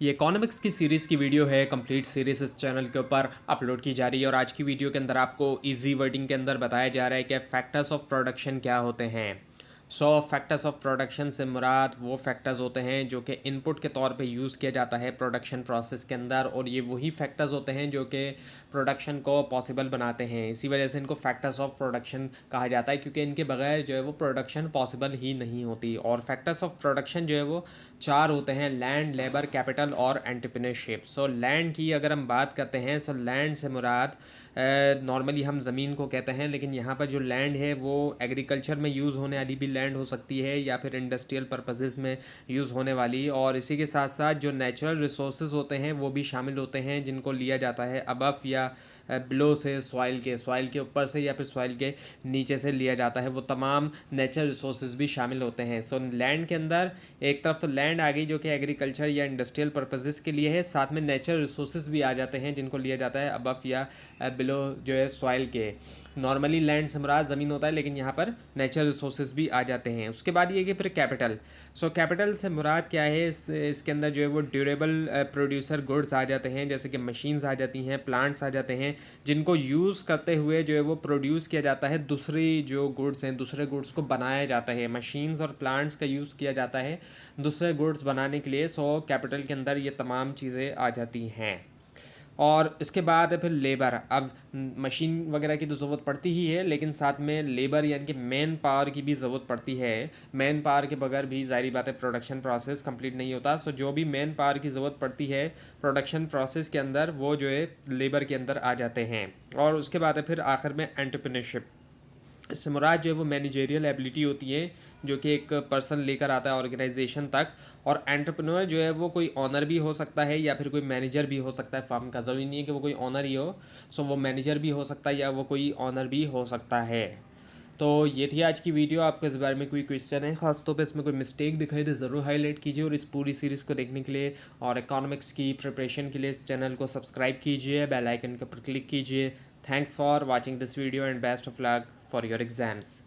ये इकोनॉमिक्स की सीरीज़ की वीडियो है। कंप्लीट सीरीज़ इस चैनल के ऊपर अपलोड की जा रही है और आज की वीडियो के अंदर आपको इजी वर्डिंग के अंदर बताया जा रहा है कि फैक्टर्स ऑफ प्रोडक्शन क्या होते हैं। फैक्टर्स ऑफ प्रोडक्शन से मुराद वो फैक्टर्स होते हैं जो कि इनपुट के तौर पे यूज़ किया जाता है प्रोडक्शन प्रोसेस के अंदर, और ये वही फैक्टर्स होते हैं जो कि प्रोडक्शन को पॉसिबल बनाते हैं। इसी वजह से इनको फैक्टर्स ऑफ प्रोडक्शन कहा जाता है, क्योंकि इनके बगैर जो है वो प्रोडक्शन पॉसिबल ही नहीं होती। और फैक्टर्स ऑफ प्रोडक्शन जो है वो चार होते हैं: लैंड, लेबर, कैपिटल और एंटरप्रेन्योरशिप। लैंड की अगर हम बात करते हैं, लैंड से मुराद नॉर्मली हम ज़मीन को कहते हैं, लेकिन यहाँ पर जो लैंड है वो एग्रीकल्चर में यूज़ होने वाली भी लैंड हो सकती है या फिर इंडस्ट्रियल पर्पसेस में यूज़ होने वाली। और इसी के साथ साथ जो नेचुरल रिसोर्सेज होते हैं वो भी शामिल होते हैं, जिनको लिया जाता है अबव या बिलो से, सॉइल के ऊपर से या फिर सॉइल के नीचे से लिया जाता है। वो तमाम नेचुरल रिसोर्सेज भी शामिल होते हैं। लैंड के अंदर एक तरफ तो लैंड आ गई जो कि एग्रीकल्चर या इंडस्ट्रियल पर्पसेस के लिए है, साथ में नेचुरल रिसोर्सेज भी आ जाते हैं जिनको लिया जाता है अबव या बिलो जो है सॉइल के। नॉर्मली लैंड से मुराद ज़मीन होता है, लेकिन यहाँ पर नेचुरल रिसोर्सेज भी आ जाते हैं। उसके बाद ये कि फिर कैपिटल। कैपिटल से मुराद क्या है, इसके अंदर जो है वो ड्यूरेबल प्रोड्यूसर गुड्स आ जाते हैं, जैसे कि मशीन्स आ जाती हैं, प्लांट्स आ जाते हैं, जिनको यूज़ करते हुए जो है वो प्रोड्यूस किया जाता है। दूसरी जो गुड्स हैं, दूसरे गुड्स को बनाया जाता है। मशीन्स और प्लांट्स का यूज़ किया जाता है दूसरे गुड्स बनाने के लिए। कैपिटल के अंदर ये तमाम चीज़ें आ जाती हैं। और इसके बाद है फिर लेबर। अब मशीन वगैरह की तो ज़रूरत पड़ती ही है, लेकिन साथ में लेबर यानी कि मैन पावर की भी ज़रूरत पड़ती है। मैन पावर के बगैर भी ज़ाहिर बात है प्रोडक्शन प्रोसेस कंप्लीट नहीं होता। जो भी मैन पावर की ज़रूरत पड़ती है प्रोडक्शन प्रोसेस के अंदर, वो जो है लेबर के अंदर आ जाते हैं। और उसके बाद है फिर आखिर में एंटरप्रेन्योरशिप। इससे मुराद जो है वो मैनेजेरियल एबिलिटी होती है, जो कि एक पर्सन लेकर आता है ऑर्गेनाइजेशन तक। और एंटरप्रेन्योर जो है वो कोई ऑनर भी हो सकता है या फिर कोई मैनेजर भी हो सकता है फर्म का। ज़रूरी नहीं है कि वो कोई ऑनर ही हो। वो मैनेजर भी हो सकता है या वो कोई ऑनर भी हो सकता है। तो ये थी आज की वीडियो। आपको इस बारे में कोई क्वेश्चन है, खासतौर पे इसमें कोई मिस्टेक दिखाई दे ज़रूर हाईलाइट कीजिए। और इस पूरी सीरीज़ को देखने के लिए और इकोनॉमिक्स की प्रिपरेशन के लिए इस चैनल को सब्सक्राइब कीजिए, बेल आइकन के ऊपर क्लिक कीजिए। Thanks for watching this video and best of luck for your exams.